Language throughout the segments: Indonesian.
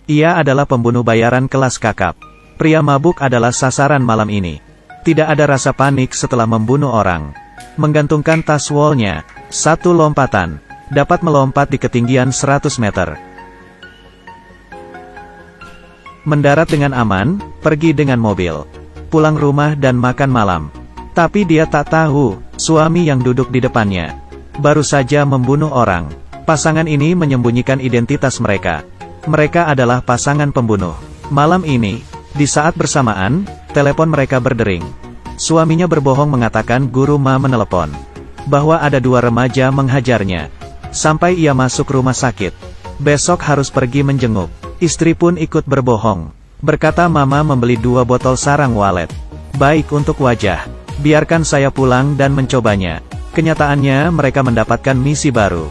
Ia adalah pembunuh bayaran kelas kakap. Pria mabuk adalah sasaran malam ini. Tidak ada rasa panik setelah membunuh orang. Menggantungkan tas wallnya, satu lompatan, dapat melompat di ketinggian 100 meter. Mendarat dengan aman, pergi dengan mobil, pulang rumah dan makan malam. Tapi dia tak tahu, suami yang duduk di depannya baru saja membunuh orang. Pasangan ini menyembunyikan identitas mereka. Mereka adalah pasangan pembunuh. Malam ini, di saat bersamaan, telepon mereka berdering. Suaminya berbohong mengatakan guru Ma menelepon bahwa ada 2 remaja menghajarnya. Sampai ia masuk rumah sakit. Besok harus pergi menjenguk. Istri pun ikut berbohong. Berkata Mama membeli 2 botol sarang walet. Baik untuk wajah. Biarkan saya pulang dan mencobanya. Kenyataannya mereka mendapatkan misi baru.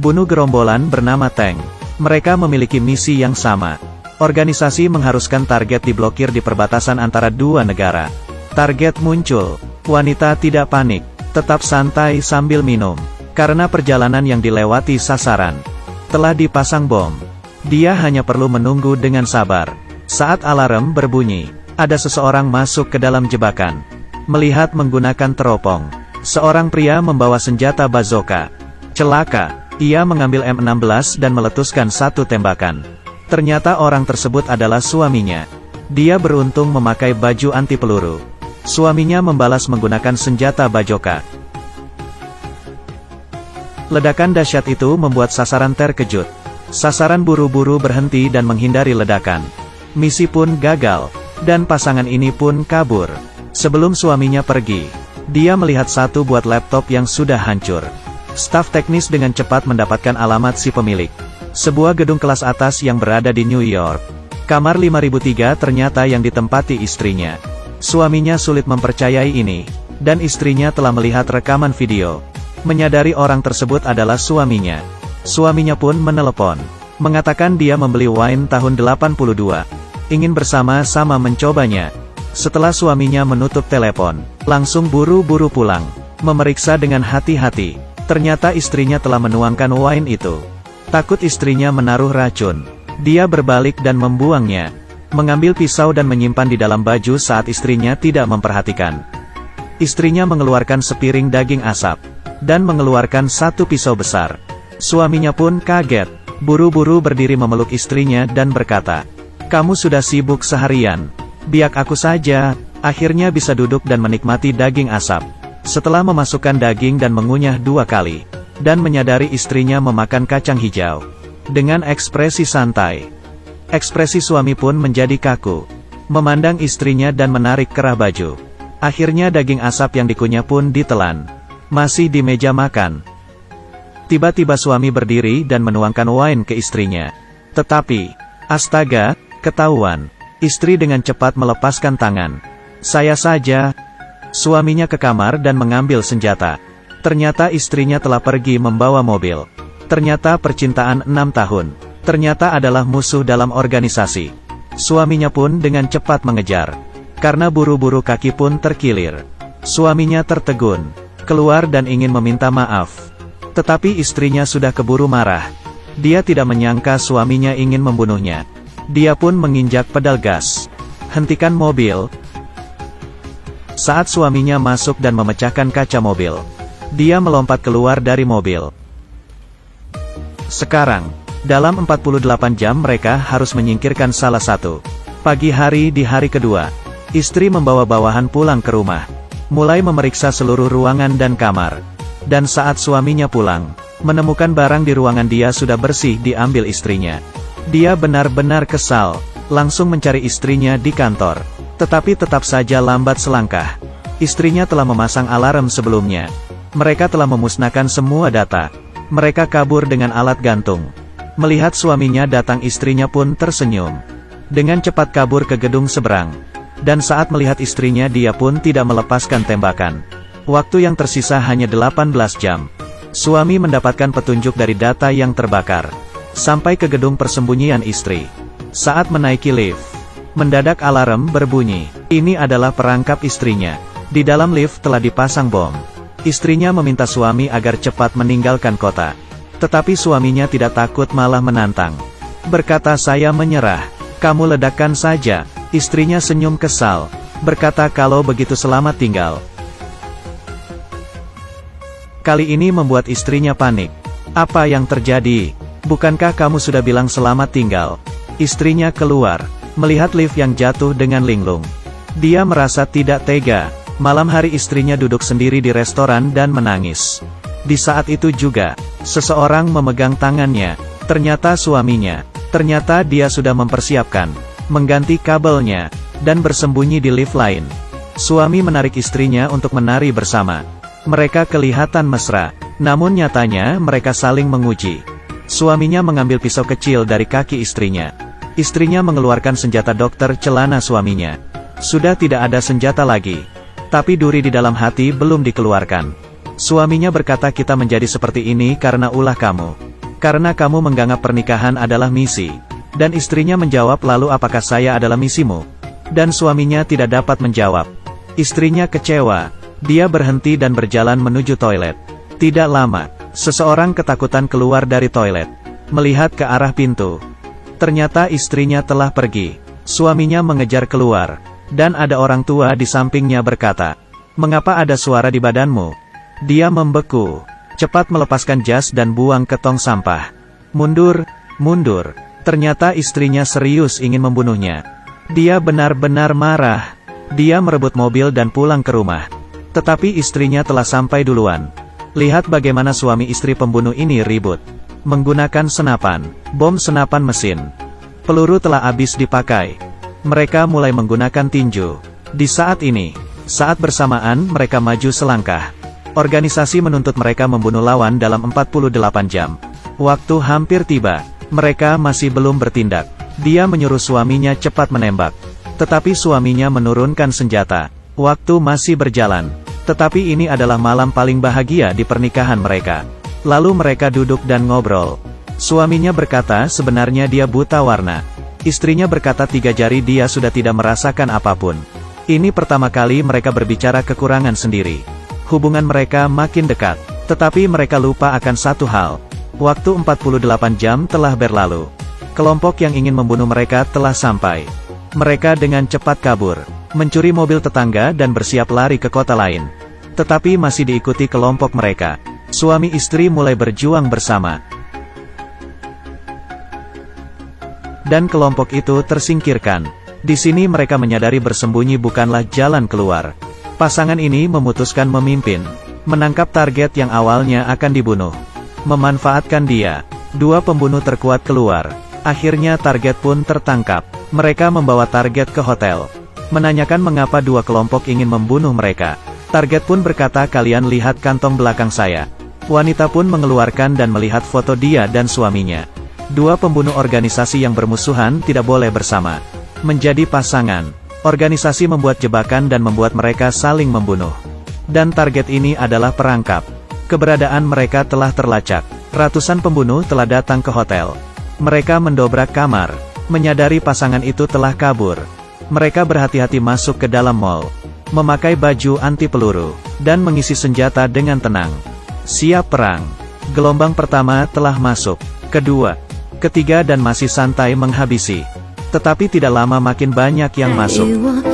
Bunuh gerombolan bernama Tank. Mereka memiliki misi yang sama. Organisasi mengharuskan target diblokir di perbatasan antara 2 negara. Target muncul. Wanita tidak panik. Tetap santai sambil minum. Karena perjalanan yang dilewati sasaran telah dipasang bom. Dia hanya perlu menunggu dengan sabar. Saat alarm berbunyi, ada seseorang masuk ke dalam jebakan. Melihat menggunakan teropong, seorang pria membawa senjata bazooka. Celaka, ia mengambil M16 dan meletuskan 1 tembakan. Ternyata orang tersebut adalah suaminya. Dia beruntung memakai baju anti peluru. Suaminya membalas menggunakan senjata bazooka. Ledakan dahsyat itu membuat sasaran terkejut. Sasaran buru-buru berhenti dan menghindari ledakan. Misi pun gagal, dan pasangan ini pun kabur. Sebelum suaminya pergi, dia melihat 1 buah laptop yang sudah hancur. Staf teknis dengan cepat mendapatkan alamat si pemilik. Sebuah gedung kelas atas yang berada di New York. Kamar 5003 ternyata yang ditempati istrinya. Suaminya sulit mempercayai ini, dan istrinya telah melihat rekaman video. Menyadari orang tersebut adalah suaminya. Suaminya pun menelepon, mengatakan dia membeli wine tahun 82. Ingin bersama-sama mencobanya. Setelah suaminya menutup telepon, langsung buru-buru pulang. Memeriksa dengan hati-hati. Ternyata istrinya telah menuangkan wine itu. Takut istrinya menaruh racun, dia berbalik dan membuangnya. Mengambil pisau dan menyimpan di dalam baju saat istrinya tidak memperhatikan. Istrinya mengeluarkan sepiring daging asap, dan mengeluarkan 1 pisau besar. Suaminya pun kaget, buru-buru berdiri memeluk istrinya dan berkata, "Kamu sudah sibuk seharian. Biar aku saja." Akhirnya bisa duduk dan menikmati daging asap. Setelah memasukkan daging dan mengunyah 2 kali, dan menyadari istrinya memakan kacang hijau. Dengan ekspresi santai, ekspresi suami pun menjadi kaku. Memandang istrinya dan menarik kerah baju. Akhirnya daging asap yang dikunyah pun ditelan. Masih di meja makan. Tiba-tiba suami berdiri dan menuangkan wine ke istrinya. Tetapi, astaga, ketahuan. Istri dengan cepat melepaskan tangan. "Saya saja." Suaminya ke kamar dan mengambil senjata. Ternyata istrinya telah pergi membawa mobil. Ternyata percintaan 6 tahun. Ternyata adalah musuh dalam organisasi. Suaminya pun dengan cepat mengejar. Karena buru-buru kaki pun terkilir. Suaminya tertegun, keluar dan ingin meminta maaf. Tetapi istrinya sudah keburu marah. Dia tidak menyangka suaminya ingin membunuhnya. Dia pun menginjak pedal gas. Hentikan mobil. Saat suaminya masuk dan memecahkan kaca mobil, dia melompat keluar dari mobil. Sekarang, dalam 48 jam mereka harus menyingkirkan salah satu. Pagi hari di hari kedua, istri membawa bawahan pulang ke rumah. Mulai memeriksa seluruh ruangan dan kamar. Dan saat suaminya pulang, menemukan barang di ruangan dia sudah bersih diambil istrinya. Dia benar-benar kesal, langsung mencari istrinya di kantor. Tetapi tetap saja lambat selangkah. Istrinya telah memasang alarm sebelumnya. Mereka telah memusnahkan semua data. Mereka kabur dengan alat gantung. Melihat suaminya datang istrinya pun tersenyum. Dengan cepat kabur ke gedung seberang. Dan saat melihat istrinya dia pun tidak melepaskan tembakan. Waktu yang tersisa hanya 18 jam. Suami mendapatkan petunjuk dari data yang terbakar. Sampai ke gedung persembunyian istri. Saat menaiki lift, mendadak alarm berbunyi. Ini adalah perangkap istrinya. Di dalam lift telah dipasang bom. Istrinya meminta suami agar cepat meninggalkan kota. Tetapi suaminya tidak takut malah menantang. Berkata saya menyerah. Kamu ledakkan saja. Istrinya senyum kesal. Berkata kalau begitu selamat tinggal. Kali ini membuat istrinya panik. Apa yang terjadi? Bukankah kamu sudah bilang selamat tinggal? Istrinya keluar, melihat lift yang jatuh dengan linglung. Dia merasa tidak tega. Malam hari istrinya duduk sendiri di restoran dan menangis. Di saat itu juga, seseorang memegang tangannya. Ternyata suaminya. Ternyata dia sudah mempersiapkan, mengganti kabelnya, dan bersembunyi di lift lain. Suami menarik istrinya untuk menari bersama. Mereka kelihatan mesra, namun nyatanya mereka saling menguji. Suaminya mengambil pisau kecil dari kaki istrinya. Istrinya mengeluarkan senjata dokter celana suaminya. Sudah tidak ada senjata lagi. Tapi duri di dalam hati belum dikeluarkan. Suaminya berkata kita menjadi seperti ini karena ulah kamu. Karena kamu menganggap pernikahan adalah misi. Dan istrinya menjawab lalu apakah saya adalah misimu? Dan suaminya tidak dapat menjawab. Istrinya kecewa. Dia berhenti dan berjalan menuju toilet. Tidak lama, seseorang ketakutan keluar dari toilet. Melihat ke arah pintu. Ternyata istrinya telah pergi. Suaminya mengejar keluar. Dan ada orang tua di sampingnya berkata, "Mengapa ada suara di badanmu?" Dia membeku. Cepat melepaskan jas dan buang ke tong sampah. Mundur, mundur. Ternyata istrinya serius ingin membunuhnya. Dia benar-benar marah. Dia merebut mobil dan pulang ke rumah. Tetapi istrinya telah sampai duluan. Lihat bagaimana suami istri pembunuh ini ribut. Menggunakan senapan, bom senapan mesin. Peluru telah habis dipakai. Mereka mulai menggunakan tinju. Di saat ini, saat bersamaan mereka maju selangkah. Organisasi menuntut mereka membunuh lawan dalam 48 jam. Waktu hampir tiba. Mereka masih belum bertindak. Dia menyuruh suaminya cepat menembak. Tetapi suaminya menurunkan senjata. Waktu masih berjalan. Tetapi ini adalah malam paling bahagia di pernikahan mereka. Lalu mereka duduk dan ngobrol. Suaminya berkata sebenarnya dia buta warna. Istrinya berkata 3 jari dia sudah tidak merasakan apapun. Ini pertama kali mereka berbicara kekurangan sendiri. Hubungan mereka makin dekat. Tetapi mereka lupa akan satu hal. Waktu 48 jam telah berlalu. Kelompok yang ingin membunuh mereka telah sampai. Mereka dengan cepat kabur, mencuri mobil tetangga dan bersiap lari ke kota lain. Tetapi masih diikuti kelompok mereka. Suami istri mulai berjuang bersama. Dan kelompok itu tersingkirkan. Di sini mereka menyadari bersembunyi bukanlah jalan keluar. Pasangan ini memutuskan memimpin. Menangkap target yang awalnya akan dibunuh. Memanfaatkan dia. 2 pembunuh terkuat keluar. Akhirnya target pun tertangkap. Mereka membawa target ke hotel. Menanyakan mengapa 2 kelompok ingin membunuh mereka. Target pun berkata kalian lihat kantong belakang saya. Wanita pun mengeluarkan dan melihat foto dia dan suaminya. 2 pembunuh organisasi yang bermusuhan tidak boleh bersama. Menjadi pasangan. Organisasi membuat jebakan dan membuat mereka saling membunuh. Dan target ini adalah perangkap. Keberadaan mereka telah terlacak. Ratusan pembunuh telah datang ke hotel. Mereka mendobrak kamar. Menyadari pasangan itu telah kabur. Mereka berhati-hati masuk ke dalam mall. Memakai baju anti peluru. Dan mengisi senjata dengan tenang. Siap perang. Gelombang pertama telah masuk. Kedua. Ketiga dan masih santai menghabisi. Tetapi tidak lama makin banyak yang masuk.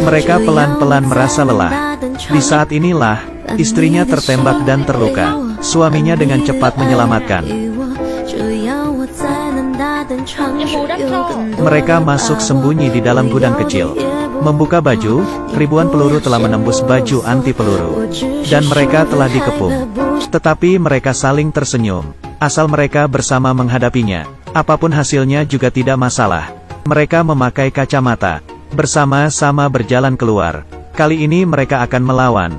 Mereka pelan-pelan merasa lelah. Di saat inilah, istrinya tertembak dan terluka. Suaminya dengan cepat menyelamatkan. Mereka masuk sembunyi di dalam gudang kecil. Membuka baju, ribuan peluru telah menembus baju anti peluru. Dan mereka telah dikepung. Tetapi mereka saling tersenyum. Asal mereka bersama menghadapinya. Apapun hasilnya juga tidak masalah. Mereka memakai kacamata. Bersama-sama berjalan keluar. Kali ini mereka akan melawan.